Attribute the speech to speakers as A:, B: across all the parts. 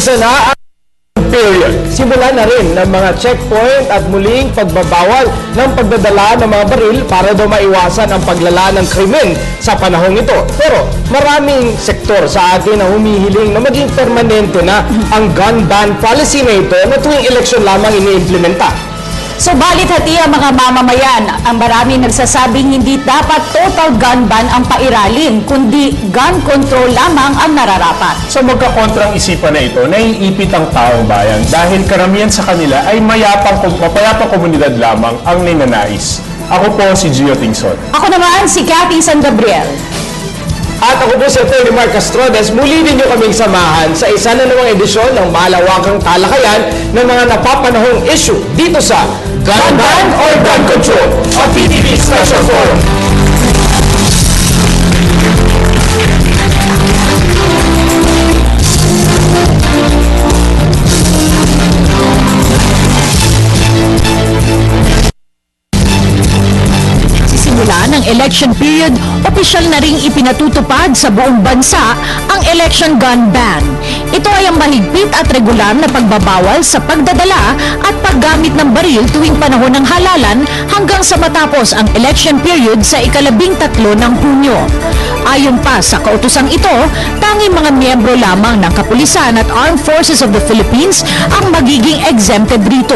A: Umpisa na ang period. Simula na rin ng mga checkpoint at muling pagbabawal ng pagdadala ng mga baril para daw maiwasan ang paglala ng krimen sa panahong ito. Pero maraming sektor sa atin ang humihiling na maging permanente na ang gun ban policy na ito na tuwing eleksyon lamang iniimplementa.
B: Subalit hati ang mga mamamayan, ang marami nagsasabing hindi dapat total gun ban ang pairalin, kundi gun control lamang ang nararapat.
C: So magkakontrang isipan na ito, naiipit ang taong bayan dahil karamihan sa kanila ay mapayapang komunidad lamang ang ninanais. Ako po si Gio Tingson.
B: Ako naman si Cathy San Gabriel.
A: At ako po si Atty. Mark Castrodes, muli din nyo kaming samahan sa isa na namang edisyon ng malawakang talakayan ng mga napapanahong issue dito sa Gun Ban or Gun Control, a PTV Special Forum.
B: Simula ng election period, opisyal na ring ipinatutupad sa buong bansa ang election gun ban. Ito ay ang mahigpit at regular na pagbabawal sa pagdadala at paggamit ng baril tuwing panahon ng halalan hanggang sa matapos ang election period sa ika-13 ng Hunyo. Ayon pa sa kautosang ito, tanging mga miyembro lamang ng kapulisan at Armed Forces of the Philippines ang magiging exempted rito.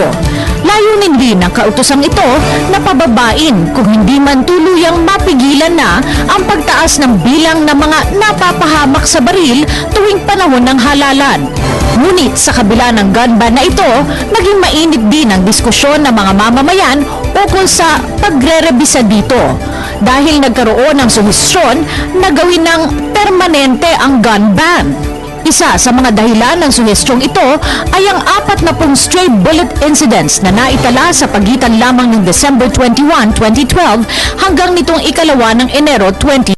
B: Layunin din ng kautosang ito na pababain kung hindi man tuluyang mapigilan na ang pagtaas ng bilang ng mga napapahamak sa baril tuwing panahon ng halalan. Ngunit sa kabila ng gun ban na ito, naging mainit din ang diskusyon ng mga mamamayan ukol sa pagre-rebisa dito. Dahil nagkaroon ng suhestyon na gawin ng permanente ang gun ban. Isa sa mga dahilan ng suhestyong ito ay ang 40 stray bullet incidents na naitala sa pagitan lamang ng December 21, 2012 hanggang nitong ikalawa ng Enero 20.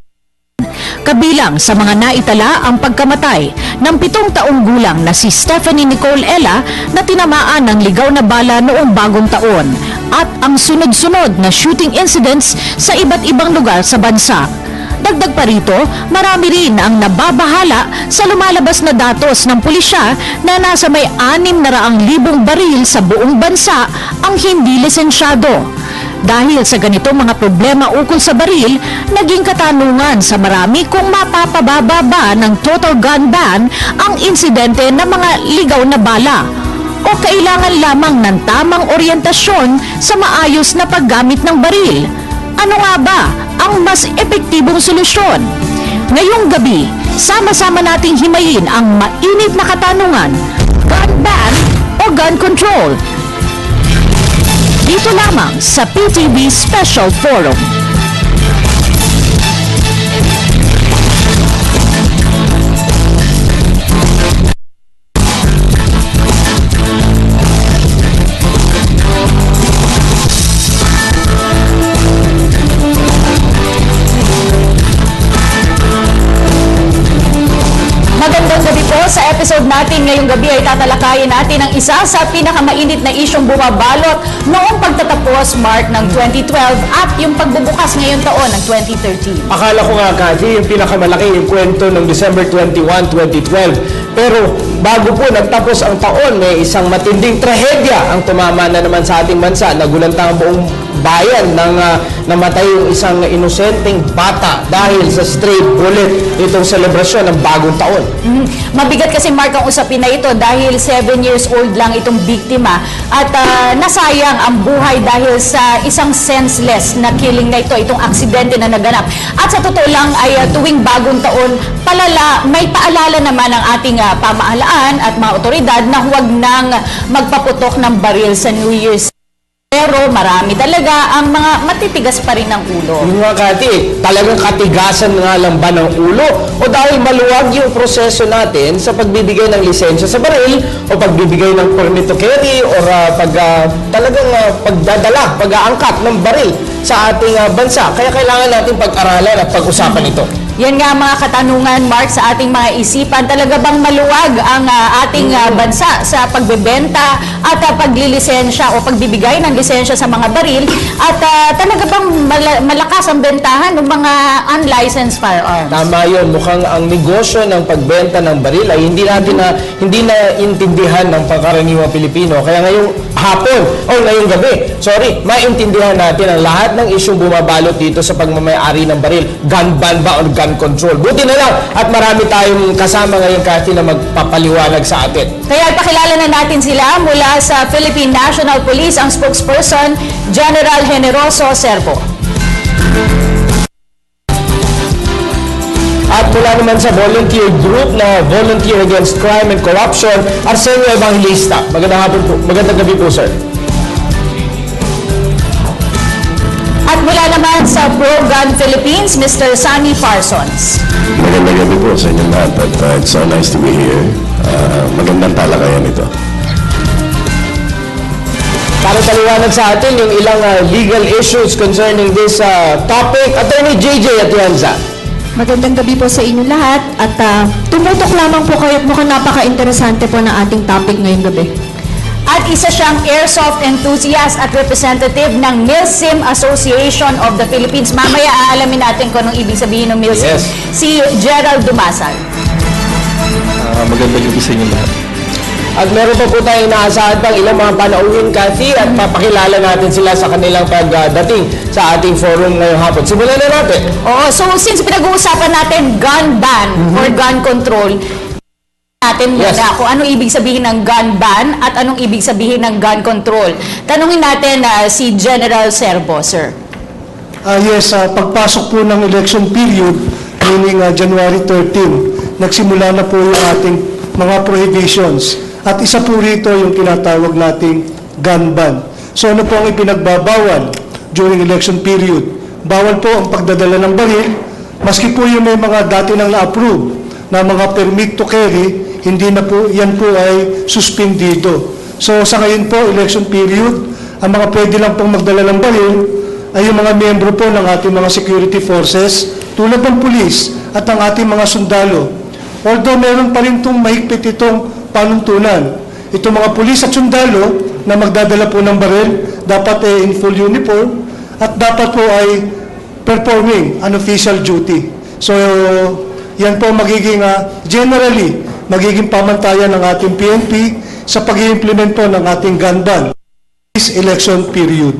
B: Kabilang sa mga naitala ang pagkamatay ng 7 taong gulang na si Stephanie Nicole Ella na tinamaan ng ligaw na bala noong bagong taon at ang sunod-sunod na shooting incidents sa iba't ibang lugar sa bansa. Dagdag pa rito, marami rin ang nababahala sa lumalabas na datos ng pulisya na nasa may 600,000 baril sa buong bansa ang hindi lisensyado. Dahil sa ganitong mga problema ukol sa baril, naging katanungan sa marami kung mapapababa ba ng total gun ban ang insidente ng mga ligaw na bala o kailangan lamang ng tamang oryentasyon sa maayos na paggamit ng baril. Ano nga ba ang mas epektibong solusyon? Ngayong gabi, sama-sama nating himayin ang mainit na katanungan, gun ban o gun control? Dito lamang sa PTV Special Forum. Magandang gabi po. Sa episode natin ngayong gabi ay tatalakayin natin ang isa sa pinakamainit na isyong bumabalot noong pagtatapos, Mark, ng 2012 at yung pagbubukas ngayong taon ng 2013.
A: Akala ko nga, Cathy, yung pinakamalaki yung kwento ng December 21, 2012. Pero bago po nagtapos ang taon, may isang matinding trahedya ang tumama na naman sa ating bansa. Nagulantang ang buong bayan nang namatay yung isang inosenteng bata dahil sa stray bullet itong selebrasyon ng bagong taon.
B: Mabigat kasi, Mark, ang usapin na ito dahil 7 years old lang itong biktima at nasayang ang buhay dahil sa isang senseless na killing na ito, itong aksidente na naganap. At sa totoo lang ay tuwing bagong taon, may paalala naman ang ating pamahalaan at mga otoridad na huwag nang magpaputok ng baril sa New Year's. Pero marami talaga ang mga matitigas pa rin ng ulo.
A: Yung mga, Cathy, talagang katigasan nga lang ba ng ulo o dahil maluwag yung proseso natin sa pagbibigay ng lisensya sa baril o pagbibigay ng permit to carry or talagang pagdadala, pag-aangkat ng baril sa ating bansa. Kaya kailangan natin pag-aralan at pag-usapan ito.
B: Yan nga mga katanungan, Mark, sa ating mga isipan. Talaga bang maluwag ang ating bansa sa pagbebenta at paglilisensya o pagbibigay ng lisensya sa mga baril? At talaga bang malakas ang bentahan ng mga unlicensed firearms.
A: Tama yun. Mukhang ang negosyo ng pagbenta ng baril ay hindi na intindihan ng pangkaraniwang Pilipino. Kaya ngayong hapon, o ngayong gabi, maintindihan natin ang lahat ng isyong bumabalot dito sa pagmamayari ng baril. Gun ban ba o gun control? Buti na lang at marami tayong kasama ngayon, Cathy, na magpapaliwanag sa atin.
B: Kaya pakilala na natin sila mula sa Philippine National Police, ang spokesperson, General Generoso Servo.
A: At mula naman sa volunteer group na Volunteer Against Crime and Corruption, Arsenio Evangelista. Magandang gabi po, sir.
B: At mula naman sa Pro-Gun Philippines, Mr. Sunny Parsons.
D: Magandang gabi po sa inyo lahat at it's so nice to be here. Magandang talakayan ito.
A: Para paliwanag sa atin yung ilang legal issues concerning this topic, Attorney JJ Atienza.
E: Magandang gabi po sa inyo lahat at tumutok lamang po kayo at mukhang napaka-interesante po ng ating topic ngayong gabi.
B: At isa siyang airsoft enthusiast at representative ng MILSIM Association of the Philippines. Mamaya aalamin natin kung anong ibig sabihin ng MILSIM.
A: Yes.
B: Si Gerald Dumasal.
D: Magandang gabi sa inyo lahat.
A: At meron pa po tayong inaasahan pang ilang mga panauhin, Cathy, at papakilala natin sila sa kanilang pagdating sa ating forum ngayong hapon. Simulan na natin.
B: Oo, so since pinag-uusapan natin gun ban or gun control, natin muna
A: Yes.
B: kung ano ibig sabihin ng gun ban at anong ibig sabihin ng gun control. Tanungin natin si General Servo, sir.
F: Yes, pagpasok po ng election period, meaning January 13, nagsimula na po yung ating mga prohibitions. At isa po rito yung tinatawag nating gun ban. So ano po ang ipinagbabawal during election period? Bawal po ang pagdadala ng baril, maski po yung may mga dati nang na-approve na mga permit to carry, hindi na po, yan po ay suspendido. So sa ngayon po, election period, ang mga pwede lang pong magdala ng baril ay yung mga miyembro po ng ating mga security forces, tulad ng pulis at ang ating mga sundalo. Although meron pa rin itong mahigpit itong panuntunan. Itong mga pulis at sundalo na magdadala po ng baril, dapat in full uniform at dapat po ay performing an official duty. So, yan po magiging generally, magiging pamantayan ng ating PNP sa pag-i-implement po ng ating gun ban this election period.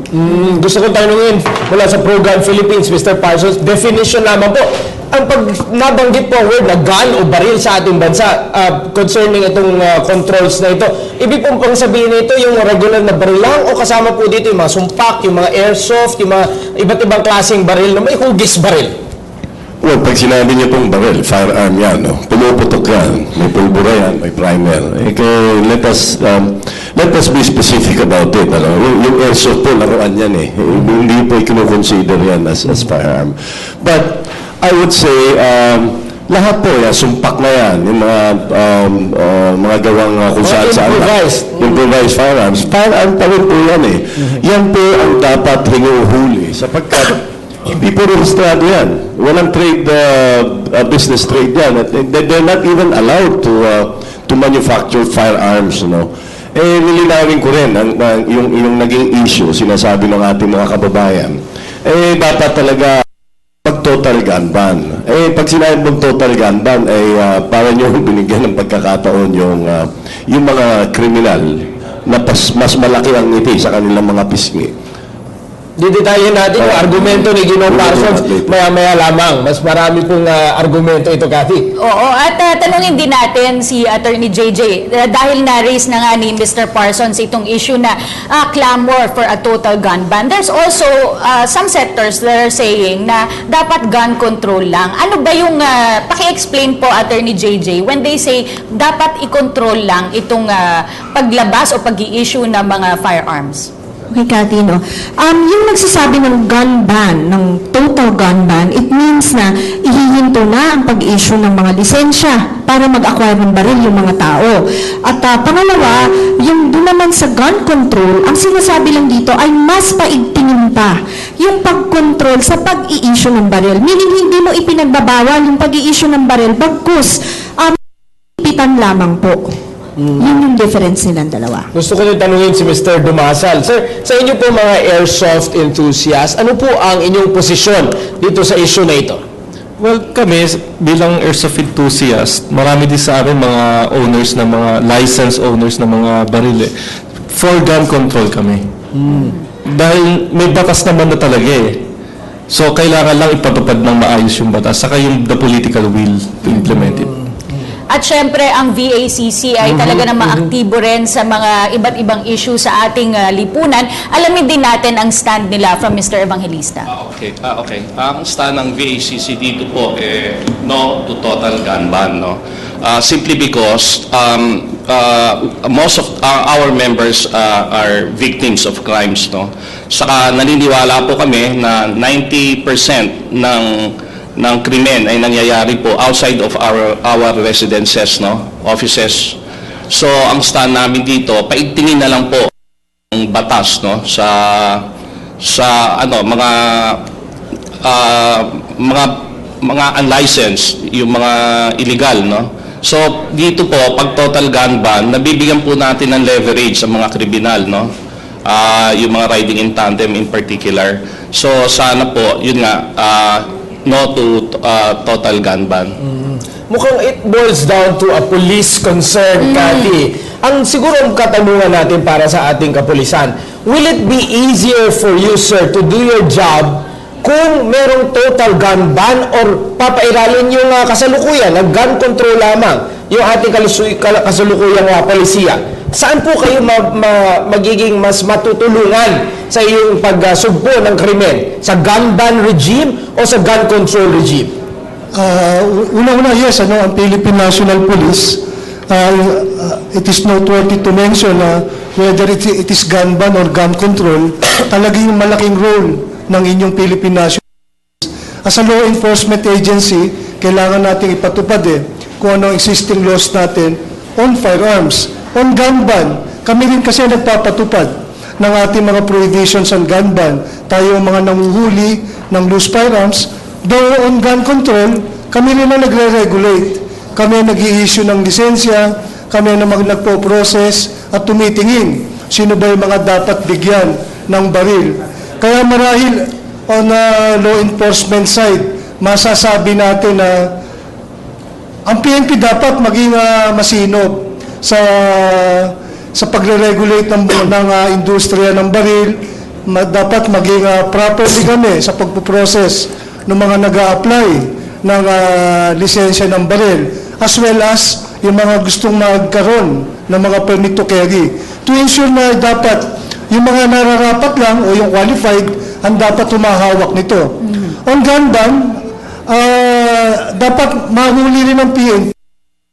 A: Gusto kong tanungin mula sa Pro-Gun Philippines, Mr. Parsons, definition lamang po. Ang pag nabanggit po ang word na gun o baril sa ating bansa concerning itong controls na ito, ibig pong sabihin nito yung regular na baril lang o kasama po dito yung mga sumpak, yung mga airsoft, yung mga iba't ibang klaseng baril na may hugis baril?
D: Well, pag sinabi niyo pong baril, firearm yan, no? Pumuputok yan, may pulbura yan, may primer. Let us be specific about it. Ano? Yung airsoft po, laruan yan eh. Hindi po i-consider yan as firearm. But, I would say, lahat po yan, sumpak na yan, yung mga gawang kung saan saan. Improvised firearms. Firearm pa rin po yan eh. Yan po ang dapat hinuhuli sapagkat hindi po rehistrado yan. Walang trade, business trade yan. They're not even allowed to manufacture firearms, you know. Nilinawin ko rin yung naging issue, sinasabi ng ating mga kababayan. Dapat talaga total gun ban. Pag sinabi mong total gun ban, para nyo binigyan ng pagkakataon yung mga kriminal na mas malaki ang ngiti sa kanilang mga pisngi.
A: Didetalyin natin yung argumento ni Ginoong Parsons maya-maya lamang. Mas marami pong argumento ito, Cathy.
B: Oo, at tanungin din natin si Attorney JJ dahil na-raise na nga ni Mr. Parsons itong issue na clamor for a total gun ban. There's also some sectors that are saying na dapat gun control lang. Ano ba yung, paki-explain po Attorney JJ, when they say dapat i-control lang itong paglabas o pag-i-issue ng mga firearms?
E: Okay, Cathy, no? Yung nagsasabi ng gun ban, ng total gun ban, it means na ihihinto na ang pag-issue ng mga lisensya para mag-acquire ng baril yung mga tao. At pangalawa, yung doon naman sa gun control, ang sinasabi lang dito ay mas paigtingin pa yung pag-control sa pag-i-issue ng baril. Meaning, hindi mo ipinagbabawal yung pag-i-issue ng baril, bagkus, ipitan lamang po. Yun yung difference nilang dalawa.
A: Gusto ko rin tanungin si Mr. Dumasal. Sir, sa inyo po mga airsoft enthusiasts, ano po ang inyong posisyon dito sa issue na ito?
G: Well, kami bilang airsoft enthusiast, marami din sa amin mga owners ng mga licensed owners ng mga baril. For gun control kami. Dahil may batas naman na talaga eh. So, kailangan lang ipatupad ng maayos yung batas, saka yung the political will to implement it.
B: At syempre, ang VACC ay talaga namang aktibo rin sa mga iba't ibang issue sa ating lipunan. Alamin din natin ang stand nila from Mr. Evangelista.
H: Okay. Ang stand ng VACC dito po no to total gun ban, no. Simply because most of our members are victims of crimes, no. Saka naniniwala po kami na 90% ng krimen ay nangyayari po outside of our residences, no, offices. So ang stand namin dito, paigtingin na lang po ang batas, no, sa mga unlicensed, yung mga illegal, no. So dito po, pag total gun ban, nabibigyan po natin ng leverage sa mga kriminal, no. Yung mga riding in tandem in particular. So sana po, yun nga, no to total gun ban.
A: Mukhang it boils down to a police concern, Cathy. Ang siguro ang katanungan natin para sa ating kapulisan, will it be easier for you, sir, to do your job kung merong total gun ban or papairalin yung kasalukuyan, gun control lamang, yung ating kasalukuyang polisiya? Saan po kayo magiging mas matutulungan sa iyong pagsugpo ng krimen? Sa gun ban regime o sa gun control regime?
F: Una-una, yes, ang Philippine National Police, it is noteworthy to mention whether it is gun ban or gun control, talaga yung malaking role ng inyong Philippine National Police. As a law enforcement agency, kailangan natin ipatupad kung ano ang existing laws natin on firearms. On gun ban, kami rin kasi nagpapatupad ng ating mga prohibitions on gun ban. Tayo mga nanguhuli ng loose firearms. Though on gun control, kami rin ang nagre-regulate. Kami ang nag-i-issue ng lisensya, kami ang nagpo-process at tumitingin sino ba yung mga dapat bigyan ng baril. Kaya marahil on law enforcement side, masasabi natin na ang PNP dapat maging masinop sa pagre-regulate ng industriya ng baril, dapat maging properly kami sa pagpo-process ng mga nag-a-apply ng lisensya ng baril, as well as yung mga gustong magkaroon ng mga permit to carry, to ensure na dapat yung mga nararapat lang o yung qualified ang dapat humahawak nito. On gun ban, dapat mahuli rin ng PNP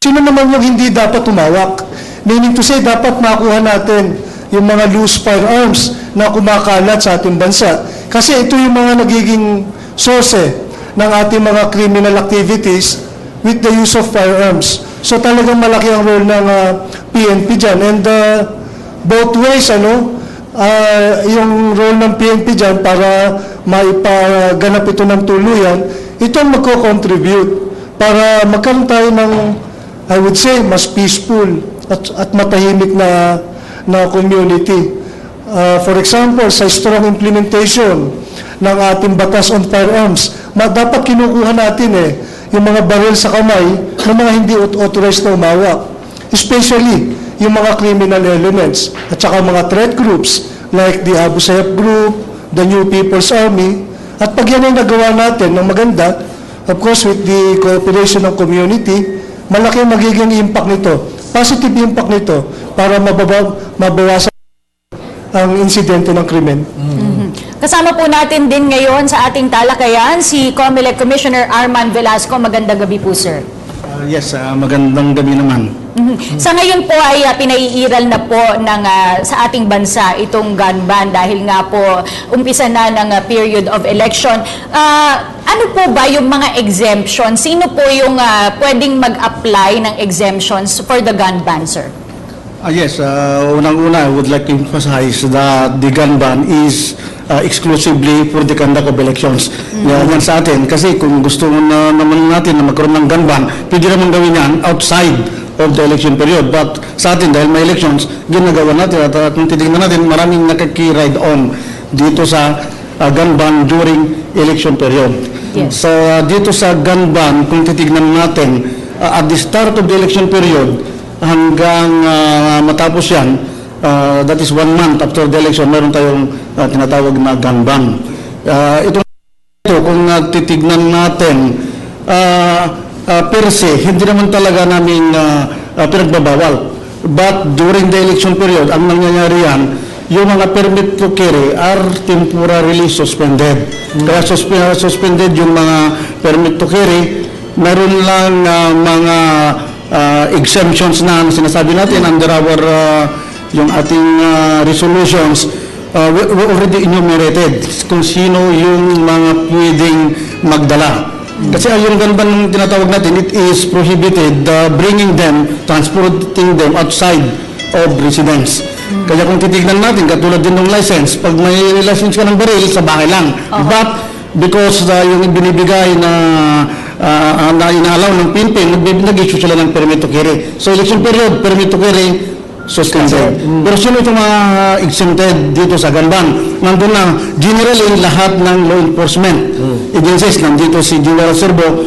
F: sino naman yung hindi dapat humawak. Meaning to say, dapat makuha natin yung mga loose firearms na kumakalat sa ating bansa. Kasi ito yung mga nagiging source ng ating mga criminal activities with the use of firearms. So talagang malaki ang role ng PNP dyan. And both ways, yung role ng PNP dyan para maipaganap ito ng tuluyan, ito ang magko-contribute para magkaroon tayo ng, I would say, mas peaceful at matahimik na community. For example, sa strong implementation ng ating batas on firearms, dapat kinukuha natin yung mga baril sa kamay ng mga hindi authorized na umawak. Especially yung mga criminal elements at saka mga threat groups like the Abu Sayyaf Group, the New People's Army. At pag yan ang nagawa natin ng maganda, of course with the cooperation ng community, malaki magiging impact nito, positive impact nito para mabawasan ang insidente ng krimen.
B: Kasama po natin din ngayon sa ating talakayan si COMELEC Commissioner Arman Velasco. Magandang gabi po, sir.
I: Yes, magandang gabi naman.
B: Sa ngayon po ay pinaiiral na po ng, sa ating bansa itong gun ban dahil nga po umpisa na ng period of election. Ano po ba yung mga exemption? Sino po yung pwedeng mag-apply ng exemptions for the gun ban, sir?
I: Yes, unang-una, I would like to emphasize that the gun ban is exclusively for the conduct of elections. Yan sa atin. Kasi kung gusto naman natin na magkaroon ng gun ban, pwede naman gawin yan outside of the election period. But sa atin, dahil may elections, ginagawa natin at kung titignan natin, maraming nakaki-ride on dito sa gun ban during election period.
B: Yes.
I: So dito sa gun ban, kung titignan natin, at the start of the election period, hanggang matapos yan, that is 1 month after the election, meron tayong tinatawag na gun ban. Ito, kung titignan natin, per se, hindi naman talaga namin pinagbabawal. But during the election period, ang nangyayari yan, yung mga permit to carry are temporarily suspended. Kaya suspended yung mga permit to carry. Meron lang mga exemptions na sinasabi natin under our yung ating resolutions. We already enumerated kung sino yung mga pwedeng magdala. Kasi yung ganban ng tinatawag natin, it is prohibited bringing them, transporting them outside of residence. Kaya kung titignan natin, katulad din ng license, pag may license ka ng baril, sa bahay lang. But because yung binibigay na inaalaw ng PNP, nag-issue sila ng permit to carry. So election period, permit to carry, suspended. Pero sino itong mga exempted dito sa gun ban? Nandun na, generally, lahat ng law enforcement agencies, nandito si General Serbo,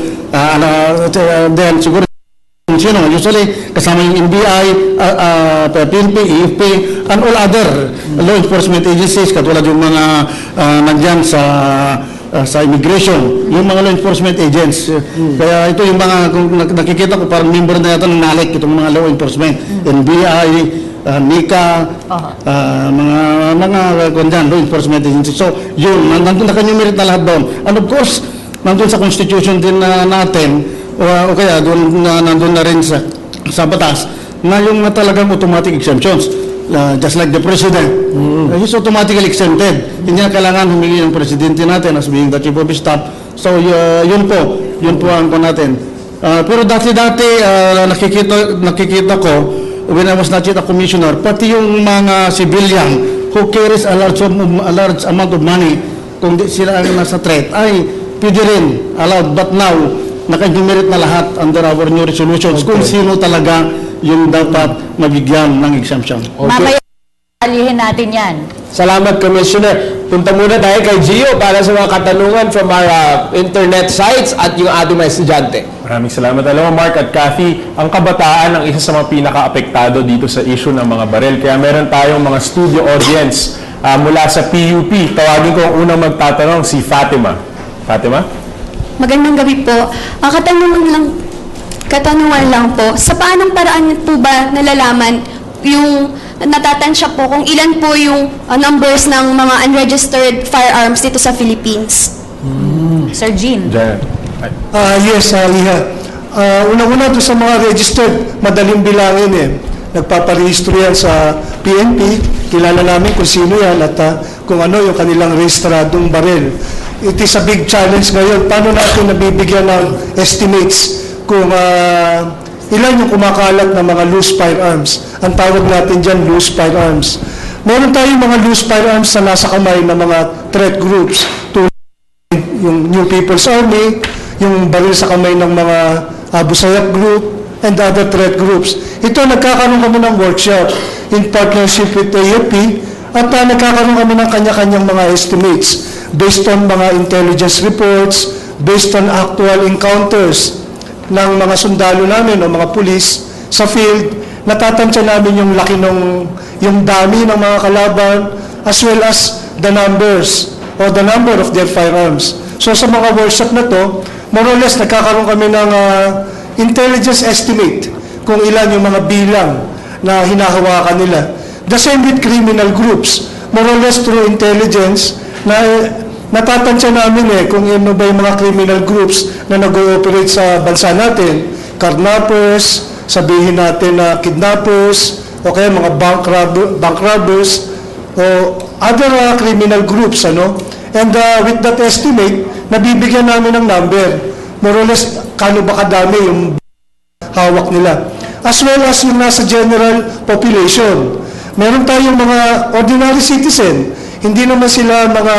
I: then siguro sino, usually kasama yung NBI, PNP, EFP, and all other law enforcement agencies, katulad yung mga nandyan sa immigration, yung mga law enforcement agents. Kaya ito yung mga, kung nakikita ko, parang member na yata ng NALEC, itong mga law enforcement, NBI, NICA, mga kundyan, law enforcement agencies. So, yun, nandun na kanyang na lahat doon. And of course, nandun sa constitution din natin, o kaya nandun na rin sa batas na yung talagang automatic exemptions, just like the president, he's automatically exempted. Hindi na kailangan humingi ng presidente natin as being the chief of staff. So yun po ang natin. Pero dati-dati nakikita ko when I was not yet a commissioner, pati yung mga civilian who carries a large amount of money, kung di sila ang nasa threat, ay pwede rin allowed. But now, naka-enumerate na lahat under our new resolutions kung sino talaga yung dapat mabigyan ng exemption.
B: Mamaya, alihin natin yan.
A: Salamat, Commissioner. Punta muna tayo kay Gio para sa mga katanungan from our internet sites at yung ating mga estudyante.
C: Maraming salamat. Alam mo, Mark at Kathy, ang kabataan ang isa sa mga pinaka-apektado dito sa issue ng mga baril. Kaya meron tayong mga studio audience mula sa PUP. Tawagin ko ang unang magtatanong, si Fatima. Fatima?
J: Magandang gabi po. Katanungan lang po, sa paanong paraan po ba nalalaman yung natatansya po kung ilan po yung numbers ng mga unregistered firearms dito sa Philippines?
B: Sir Jean.
C: Jan.
F: Yes, Liha. Unang-una doon sa mga registered, madaling bilangin eh. Nagpaparehistro yan sa PNP, kilala namin kung sino yan at kung ano yung kanilang rehistradong baril. It is a big challenge ngayon. Paano natin nabibigyan ng estimates kung ilan yung kumakalat na mga loose firearms? Ang tawag natin dyan, loose firearms. Meron tayong mga loose firearms na nasa kamay ng mga threat groups. Yung New People's Army, yung baril sa kamay ng mga Abu Sayyaf group, and other threat groups. Ito, nagkakaroon kami ng workshop in partnership with AFP at nagkakaroon kami ng kanya-kanyang mga estimates based on mga intelligence reports, based on actual encounters ng mga sundalo namin o mga pulis sa field. Natatansya namin yung laki yung dami ng mga kalaban as well as the numbers or the number of their firearms. So sa mga workshop na to, more or less nagkakaroon kami ng intelligence estimate kung ilan yung mga bilang na hinahawakan nila. The same with criminal groups. More or less through intelligence na natatansya namin kung ano ba yung mga criminal groups na nag-ooperate sa bansa natin. Carnappers, sabihin natin na kidnappers, o kaya mga bank robbers, o other criminal groups, ano? And with that estimate, nabibigyan namin ng number. More or less, kano ba kadami yung hawak nila. As well as yung nasa general population. Meron tayong mga ordinary citizen. Hindi naman sila mga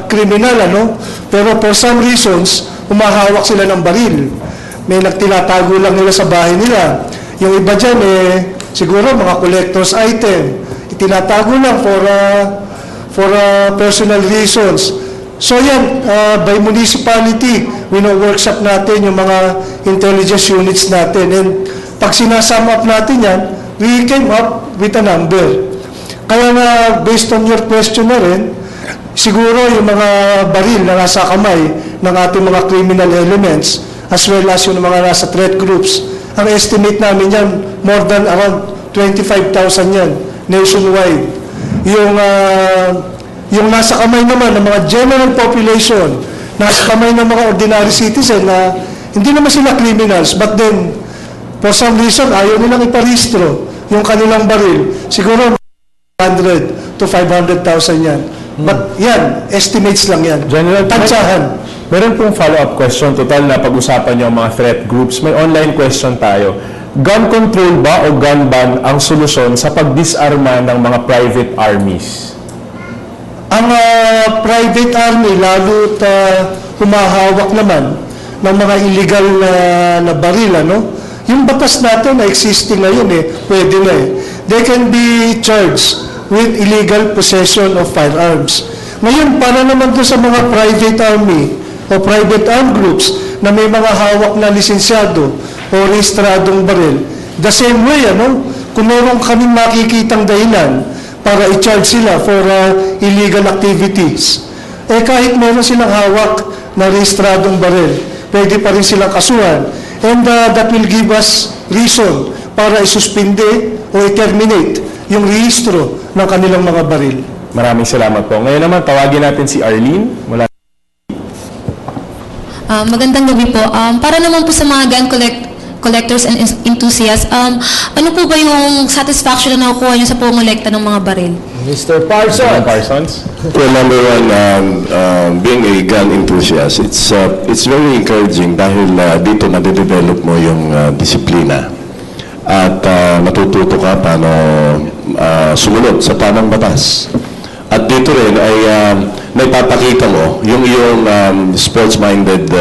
F: kriminal, ano? Pero for some reasons, humahawak sila ng baril. May nagtinatago lang nila sa bahay nila. Yung iba dyan, siguro mga collector's item. Itinatago lang for personal reasons. So yan, by municipality, workshop natin yung mga intelligence units natin. And pag sinasum up natin yan, we came up with a number. Kaya nga, based on your question na rin, siguro yung mga baril na nasa kamay ng ating mga criminal elements, as well as yung mga nasa threat groups, ang estimate namin yan, more than around 25,000 yan, nationwide. Yung nasa kamay naman ng mga general population, nasa kamay ng mga ordinary citizen na hindi naman sila criminals, but then, for some reason, ayaw nilang iparehistro yung kanilang baril. Siguro, 100 to 500,000 yan. But yan, estimates lang yan.
C: General,
F: Tansyahan.
C: meron pong follow-up question. Total na pag-usapan niyo ang mga threat groups. May online question tayo. Gun control ba o gun ban ang solusyon sa pagdisarma ng mga private armies?
F: Ang private army, lalo't humahawak naman ng mga illegal na baril, yung batas natin na existing ngayon, pwede na They can be charged with illegal possession of firearms. Ngayon, para naman doon sa mga private army o private armed groups na may mga hawak na lisensyado o rehistradong baril, the same way, kung meron kaming makikitang dahilan para i-charge sila for illegal activities, kahit meron silang hawak na rehistradong baril, pwede pa rin silang kasuhan. And that will give us reason para isuspinde o i-terminate yung rehistro ng kanilang mga baril.
C: Maraming salamat po. Ngayon naman, tawagin natin si Arlene. Mula
K: Magandang gabi po. Para naman po sa mga gun collectors and enthusiasts, ano po ba yung satisfaction na nakukuha nyo sa pumulekta ng mga baril?
A: Mr. Parsons.
C: Parsons.
D: Well, number one, being a gun enthusiast, it's very encouraging dahil dito nade-develop mo yung disiplina at matututo ka paano sumunod sa tamang batas. At dito rin ay naipapakita mo yung sports-minded,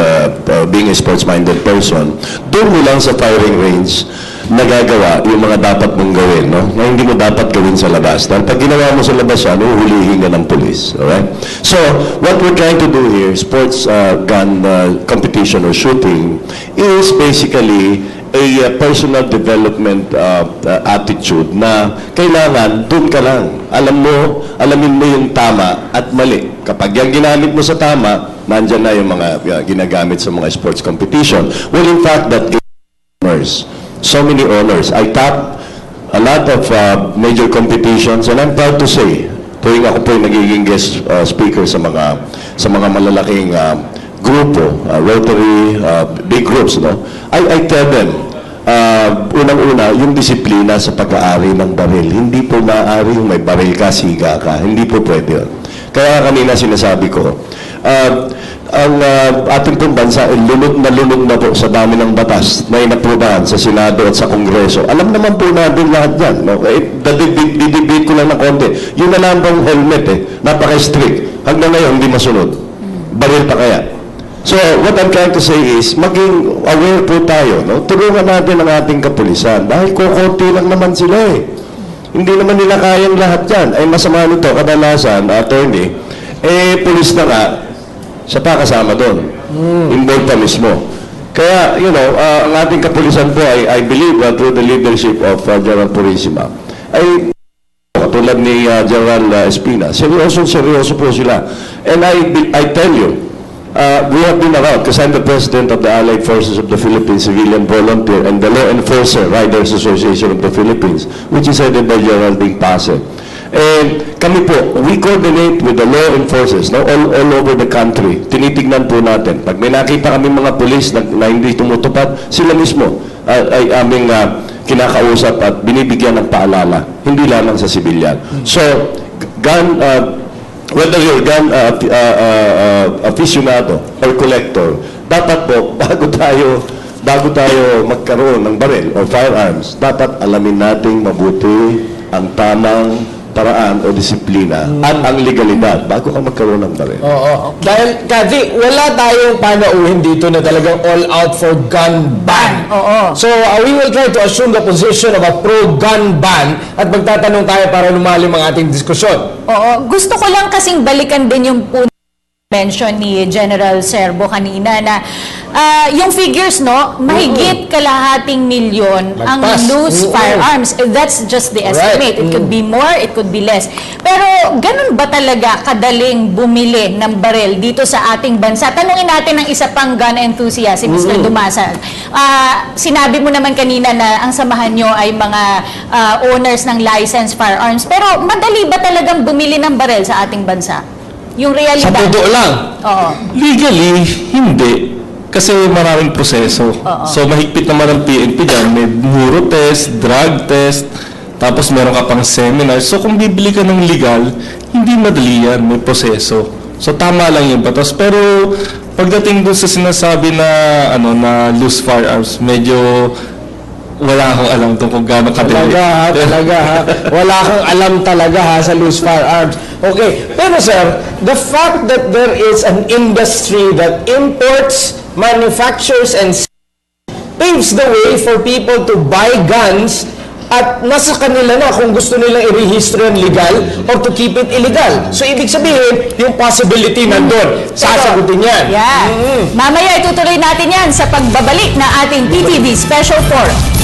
D: being a sports-minded person, doon mo lang sa firing range nagagawa yung mga dapat mong gawin, na hindi mo dapat gawin sa labas. Dahil pag ginawa mo sa labas yan, huhulihin ka ng pulis. Alright? So, what we're trying to do here, sports gun competition or shooting, is basically a personal development attitude na kailangan doon ka lang. Alamin mo yung tama at mali. Kapag yung ginamit mo sa tama, nandyan na yung mga ginagamit sa mga sports competition. Well, in fact, that honors, so many honors. I top a lot of major competitions and I'm proud to say, tuwing ako po yung nagiging guest speaker sa mga malalaking grupo, Rotary, big groups, I tell them, unang-una, yung disiplina sa pag-aari ng baril. Hindi po maaari yung may baril ka, siga ka. Hindi po pwede yun. Kaya kanina sinasabi ko, ang ating pong bansa ay lunod na po sa dami ng batas na inaprubahan sa Senado at sa Kongreso. Alam naman po natin lahat yan. Didebate ko lang ng konti. Yung nalambang helmet, napaka-strict. Hanggang ngayon, hindi masunod. Baril pa kaya. So, what I'm trying to say is, maging aware po tayo, tulungan natin ang ating kapulisan dahil kukunti lang naman sila Hindi naman nila kayang lahat yan. Ay masama nito, kadalasan, attorney, pulis na nga, siya pa kasama doon. Involved pa mismo. Kaya, ang ating kapulisan po ay, I believe, through the leadership of General Purisima, ay katulad ni General Espina, seryoso po sila. And I tell you, we have been around because I'm the president of the Allied Forces of the Philippines Civilian Volunteer and the Law Enforcer Riders Association of the Philippines, which is headed by General Ding Pase. And kami po, we coordinate with the law enforcers all over the country. Tinitignan po natin. Pag may nakita kami mga pulis na hindi tumutupad, sila mismo ay aming kinakausap at binibigyan ng paalala. Hindi lamang sa sibilyan. So, whether you're gun aficionado or collector, dapat po, bago tayo magkaroon ng baril or firearms, dapat alamin nating mabuti ang tamang paraan o disiplina at ang legalidad bago ka magkaroon ng baril.
A: Oo. Dahil, Kathy, wala tayong panauhin dito na talagang all out for gun ban.
B: Oo.
A: So, we will try to assume the position of a pro-gun ban at magtatanong tayo para lumalim ang ating diskusyon.
B: Oo. Gusto ko lang kasing balikan din yung mention ni General Serbo kanina na yung figures, no, mahigit kalahating milyon ang
A: Lagpas.
B: loose firearms. That's just the estimate. It could be more, it could be less. Pero ganun ba talaga kadaling bumili ng baril dito sa ating bansa? Tanungin natin ng isa pang gun enthusiast, si Mr. Dumasan. Sinabi mo naman kanina na ang samahan nyo ay mga owners ng licensed firearms. Pero madali ba talagang bumili ng baril sa ating bansa? Yung realidad.
A: Sa totoo lang.
B: Oo.
G: Legally, hindi. Kasi maraming proseso. So mahigpit naman ang PNP dyan. May neuro test, drug test, tapos meron ka pang seminar. So kung bibili ka ng legal, hindi madali yan. May proseso. So tama lang yung batas. Pero pagdating doon sa sinasabi na na loose firearms, medyo wala akong alam doon kung gaano kadali.
A: Talaga ha. Wala kang alam talaga ha sa loose firearms. Okay. Pero sir, the fact that there is an industry that imports, manufactures, and paves the way for people to buy guns at nasa kanila na kung gusto nilang i-register yan legal or to keep it illegal. So, ibig sabihin, yung possibility nandun. Sasagutin yan.
B: Yeah. Mamaya itutuloy natin yan sa pagbabalik na ating PTV Special 4.